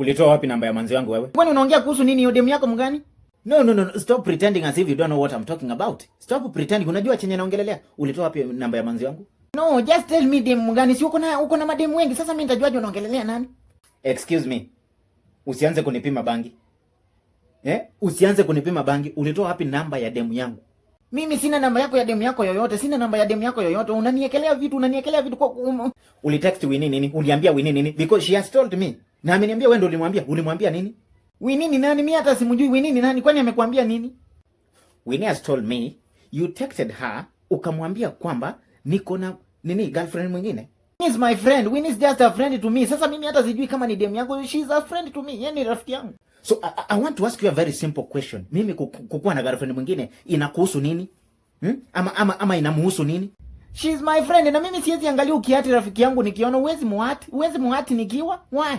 Ulitoa wapi namba ya manzi wangu wewe? Kwani unaongea kuhusu nini? Hiyo demu yako mgani? No. Stop pretending as if you don't know what I'm talking about. Stop pretending. Unajua chenye naongelelea. Ulitoa wapi namba ya manzi wangu? No, just tell me demu mgani. Si uko na mademu wengi. Sasa mimi nitajuaje unaongelelea nani? Excuse me. Usianze kunipima bangi. Usianze kunipima bangi. Ulitoa wapi namba ya demu yangu? Mimi sina namba yako ya demu yako yoyote. Sina namba ya demu yako yoyote. Unaniekelea vitu kwa Ulitext Winnie nini? Uliambia Winnie nini? Because she has told me. Na ameniambia wewe ndio ulimwambia. Ulimwambia nini? Winnie ni nani? Mimi hata simjui Winnie ni nani. Kwani amekuambia nini? Winnie has told me you texted her ukamwambia kwamba niko na girlfriend mwingine. Winnie is my friend. Winnie is just a friend to me. Sasa mimi hata sijui kama ni demu yangu. She is a friend to me. Yeye ni rafiki yangu. So I want to ask you a very simple question. Mimi kukuwa na girlfriend mwingine inakuhusu nini? Ama inamhusu nini? She is my friend na mimi siwezi angalia ukiati rafiki yangu nikiona uwezi muhati nikiwa. Why?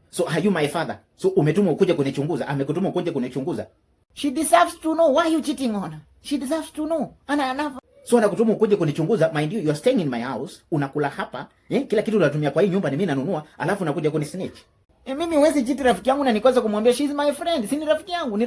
So are you my father? So umetumwa ukuje kunichunguza? Amekutuma ukuje kunichunguza? She deserves to know why you cheating on her. She deserves to know. So anakutuma ukuje kunichunguza, mind you are staying in my house, unakula hapa, kila kitu unatumia kwa hii nyumba ni mimi nanunua, alafu unakuja kunisnitch. Mimi huwezi cheat rafiki yangu na nikosa kumwambia she is my friend. Si ni rafiki yangu,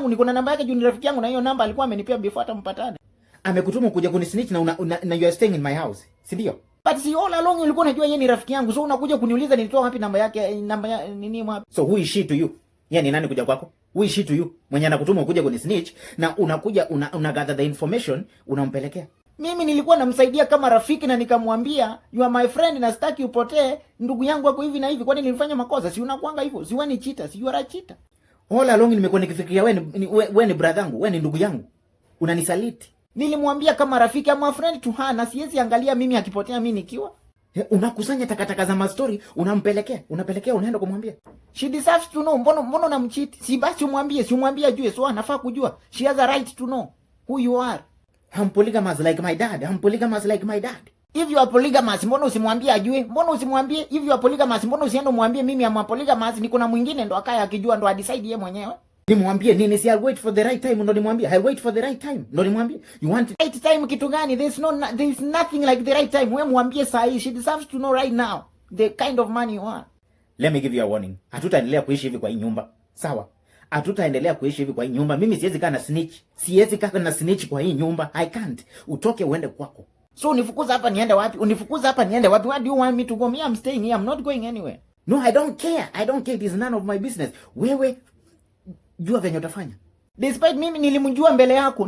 niko na namba yake juu ni rafiki yangu na hiyo namba alikuwa amenipea before hata mpatane. Amekutuma ukuja kunisnitch na you are staying in my house. Si ndio? But si all along ulikuwa unajua yeye ni rafiki yangu. So unakuja kuniuliza nilitoa wapi namba yake, namba ya nini wapi? So who is she to you? Yeye ni nani kuja kwako? Who is she to you? Mwenye anakutuma ukuja kunisnitch na unakuja gather the information unampelekea. Mimi nilikuwa namsaidia kama rafiki na nikamwambia you are my friend na sitaki upotee, ndugu yangu wako hivi na hivi. Kwani nilifanya makosa? Si unakuanga hivyo? Si wewe ni cheater, si you are a cheater. All along nimekuwa nikifikiria wewe ni brother yangu, wewe ni ndugu yangu. Unanisaliti. Nilimwambia kama rafiki ama friend to her na siwezi angalia mimi akipotea mimi nikiwa. Unakusanya takataka za mastori, unapelekea unaenda kumwambia. She deserves to know. Mbona unamcheat? Si basi umwambie ajue. So anafaa kujua. She has a right to know who you are. I'm polygamous like my dad. If you are polygamous, mbona usimwambie ajue? Mbona usimwambie if you are polygamous, mbona usiende umwambie mimi am polygamous, niko na mwingine ndo akaya akijua ndo decide yeye mwenyewe. Nimwambie nini? Si I'll wait for the right time ndo nimwambie. I'll wait for the right time ndo nimwambie. You want right time kitu gani? There is nothing like the right time. Wewe mwambie saa hii. She deserves to know right now the kind of man you are. Let me give you a warning. Hatutaendelea kuishi hivi kwa hii nyumba. Sawa? Hatutaendelea kuishi hivi kwa hii nyumba. Mimi siwezi kaa na snitch kwa hii nyumba. I can't. Utoke uende kwako. So unifukuza hapa niende wapi? Where do you want me to go? Me, I'm staying here. I'm not going anywhere. No, I don't care. It is none of my business. Wewe jua venye utafanya. Despite mimi nilimjua mbele yako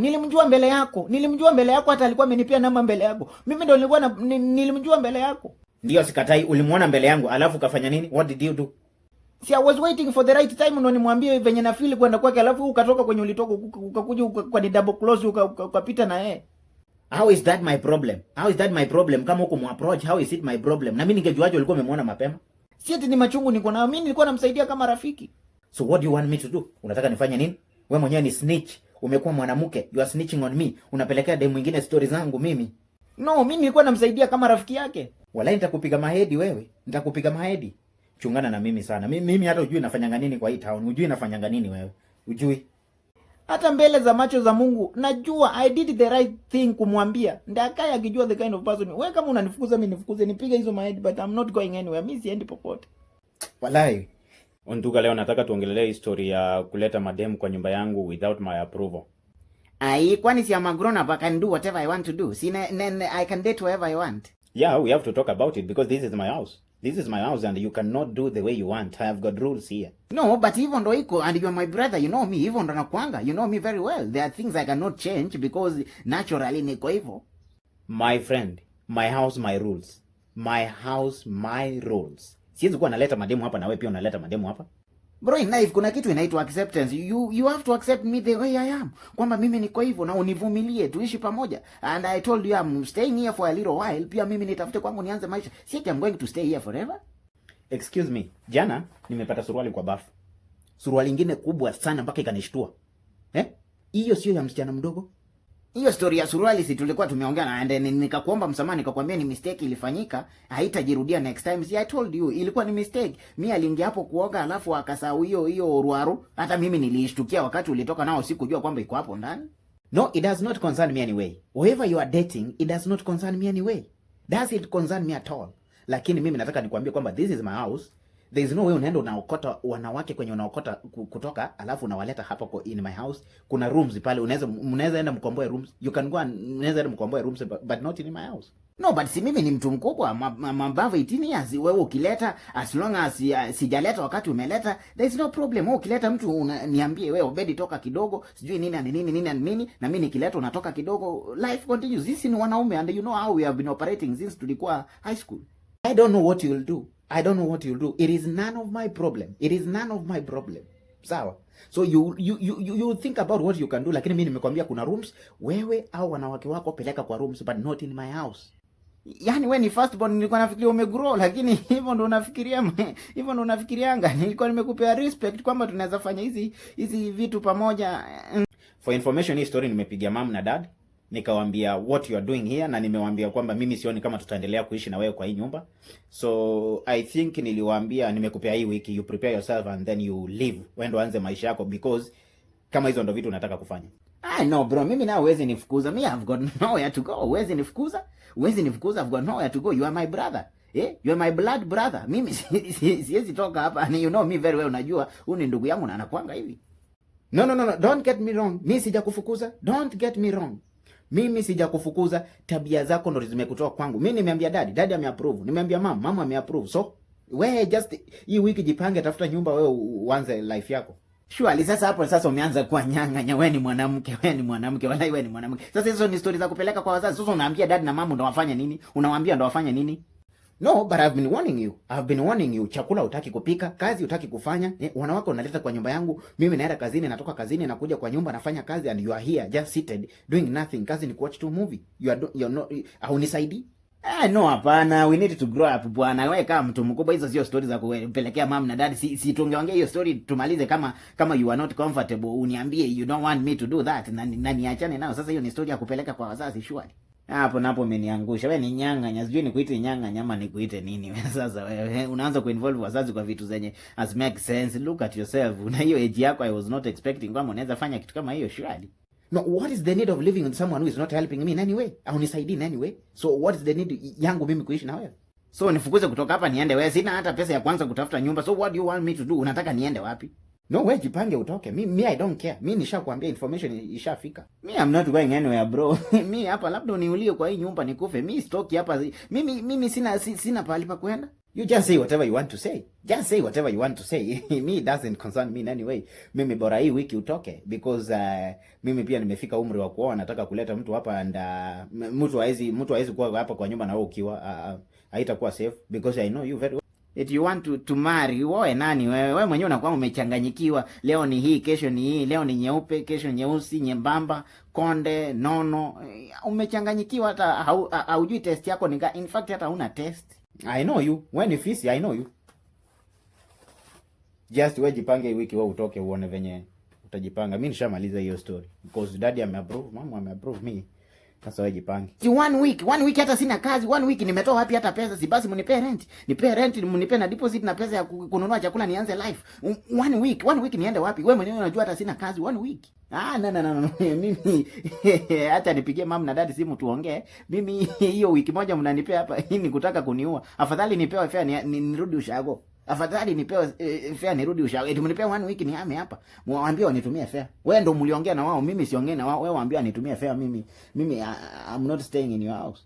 hata alikuwa amenipia namba mbele yako. Mimi ndo nilikuwa nilimjua mbele yako. Ndio sikatai, ulimuona mbele yangu alafu kafanya nini? What did you do? See, I was waiting for the right time ndo nimwambie venye na feel kwenda kwake, alafu ukatoka kwenye ulitoka ukakuja kwa double close ukapita na yeye. How is that my problem? Kama uko mu-approach, how is it my problem? Na mimi ningejuaje ulikuwa umemwona mapema? Si eti ni machungu niko nayo. Mimi nilikuwa namsaidia kama rafiki. So what do you want me to do? Unataka nifanye nini? Wewe mwenyewe ni snitch. Umekuwa mwanamke. You are snitching on me. Unapelekea demu mwingine stories zangu mimi. No, mimi nilikuwa namsaidia kama rafiki yake. Walai nitakupiga mahedi wewe. Chungana na mimi sana. Mimi hata hujui nafanyanga nini kwa hii town. Hujui nafanyanga nini wewe. Hujui. Hata mbele za macho za Mungu najua I did the right thing kumwambia. Ndakaya akijua the kind of person. Wewe kama unanifukuza mimi nifukuze, nipige hizo mahedi, but I'm not going anywhere. Mimi siendi popote. Walai. Ontuka, leo nataka tuongelelee history ya kuleta madem kwa nyumba yangu without my approval. Kwani si I'm a grown up, I can do whatever I want to do. I can date whoever I want. Yeah, we have to talk about it because this is my house. This is my house and you cannot do the way you want. I have got rules here. No, but even ndo iko and you are my brother, you know me, even ndo nakuanga. You know me very well. There are things I cannot change because naturally niko hivyo. My friend, my house, my rules. My house, my rules. Siwezi kuwa naleta mademu hapa na wewe pia unaleta mademu hapa. Bro, in life kuna kitu inaitwa acceptance. You have to accept me the way I am. Kwamba mimi niko hivyo na univumilie tuishi pamoja. And I told you I'm staying here for a little while. Pia mimi nitafute kwangu nianze maisha. Si eti I'm going to stay here forever. Excuse me. Jana nimepata suruali kwa bafu. Suruali nyingine kubwa sana mpaka ikanishtua. Hiyo sio ya msichana mdogo. Hiyo story ya suruali si tulikuwa tumeongea na and nikakuomba msamaha, nikakwambia ni mistake ilifanyika, haitajirudia next time. See, I told you ilikuwa ni mistake. Mimi aliingia hapo kuoga alafu akasahau hiyo ruaru. Hata mimi nilishtukia wakati ulitoka nao, sikujua kwamba iko hapo ndani. No, it does not concern me anyway. Whoever you are dating, it does not concern me anyway. Does it concern me at all? Lakini mimi nataka nikwambie kwamba this is my house. There is no way unaenda unaokota wanawake kwenye unaokota kutoka alafu unawaleta hapa kwa in my house. Kuna rooms pale, unaweza enda mkomboe rooms. You can go and unaweza enda mkomboe rooms but not in my house. No, but si mimi ni mtu mkubwa, mabava 18 years. Wewe ukileta, as long as sijaleta wakati umeleta, there is no problem. Wewe ukileta mtu niambie, wewe Obedi toka kidogo, sijui nini na mimi nikileta unatoka kidogo, life continues. Sisi ni wanaume and you know how we have been operating since tulikuwa high school. I don't know what you'll do. I don't know what you'll do. It is none of my problem. It is none of my problem. Sawa? So you think about what you can do, lakini mimi nimekwambia kuna rooms, wewe au wanawake wako peleka kwa rooms but not in my house. Yaani wewe ni first born, nilikuwa nafikiria umegrow, lakini hivyo ndo unafikirianga. Nilikuwa nimekupea respect kwamba tunaweza fanya hizi vitu pamoja. For information, hii story nimepigia mom na dad, nikawaambia what you are doing here, na nimewaambia kwamba mimi sioni kama tutaendelea kuishi na wewe kwa hii nyumba. So I think niliwaambia nimekupea hii wiki, you prepare yourself and then you leave, wendo anze maisha yako, because kama hizo ndo vitu unataka kufanya. No bro, mimi na huwezi nifukuza. Me I've got nowhere to go. Huwezi nifukuza, I've got nowhere to go. You are my brother. You are my blood brother. Mimi siwezi toka hapa. And you know me very well, unajua huyu ni ndugu yangu na anakuanga hivi. No, don't get me wrong. Mimi sijakufukuza. Don't get me wrong. Mimi sijakufukuza, tabia zako ndo zimekutoa kwangu. Mimi nimeambia daddy ameapprove. Nimeambia mama ameapprove. So wewe just hii wiki jipange, tafuta nyumba, wewe uanze life yako. Surely sasa umeanza kuwa nyang'anya. Wewe ni mwanamke, wallahi wewe ni mwanamke. Sasa hizo ni stories za kupeleka kwa wazazi. Sasa unaambia dad na mama ndo wafanye nini? Unawaambia ndo wafanye nini? No, but I've been warning you. Chakula utaki kupika, kazi utaki kufanya. Wanawake unaleta kwa nyumba yangu. Mimi naenda kazini, natoka kazini nakuja kwa nyumba nafanya kazi, and you are here just seated doing nothing. Kazi ni watch 2 movie. You're not haunisaidii. No, hapana. We need to grow up bwana. Wewe kama mtu mkubwa, hizo sio stories za kupelekea mom na dad. Si tungeongea hiyo story tumalize. Kama you are not comfortable, uniambie you don't want me to do that na niachane nao. Sasa hiyo ni story ya kupeleka kwa wazazi surely. Hapo napo umeniangusha. Wewe ni nyang'anya. Sijui nikuite nyang'anya ama nikuite nini. Sasa wewe unaanza kuinvolve wazazi kwa vitu zenye as make sense. Look at yourself. Na hiyo age yako, I was not expecting kwamba unaweza fanya kitu kama hiyo surely. No, what is the need of living with someone who is not helping me in any way? Au nisaidii in any way? So what is the need yangu mimi kuishi na wewe? So nifukuze kutoka hapa niende wewe? Sina hata pesa ya kwanza kutafuta nyumba. So what do you want me to do? Unataka niende wapi? No, wewe jipange utoke. Me I don't care. Mimi nishakwambia information ishafika. Me I'm not going anywhere bro. Mimi hapa labda uniulie kwa hii nyumba nikufe. Mimi stoki hapa. Mimi sina pahali pa kwenda. You just say whatever you want to say. Just say whatever you want to say. Me it doesn't concern me in any way. Mimi bora hii wiki utoke, because mimi pia nimefika umri wa kuoa, nataka kuleta mtu hapa, and mtu haizi kuwa hapa kwa nyumba na wewe ukiwa haitakuwa safe, because I know you very well. If you want to marry, wewe nani wewe mwenyewe unakuwa umechanganyikiwa. Leo ni hii, kesho ni hii, leo ni nyeupe, kesho nyeusi, nyembamba, konde, nono. Umechanganyikiwa, hata haujui test yako ni in fact hata huna test. I know you. When you fisi, I know you. Just wewe jipange wiki wewe utoke uone venye utajipanga. Mimi nishamaliza hiyo story. Because daddy ameapprove, mama ameapprove me. Sasa wewe jipange. One week hata sina kazi. 1 week nimetoa wapi hata pesa? Si basi mnipe rent. Mnipe na deposit na pesa ya kununua chakula nianze life. 1 week niende wapi? Wewe mwenyewe unajua hata sina kazi 1 week. No. Mimi acha nipigie mama na dad simu tuongee. Mimi hiyo wiki moja mnanipea hapa hii ni kutaka kuniua. Afadhali nipewe fare nirudi ushago. Afadhali nipewe fare nirudi ushago. Eti mnipe 1 week nihame hapa. Mwambie wanitumie fare. Wewe ndo mliongea na wao, mimi siongee na wao. Wewe waambie wanitumie fare mimi I'm not staying in your house.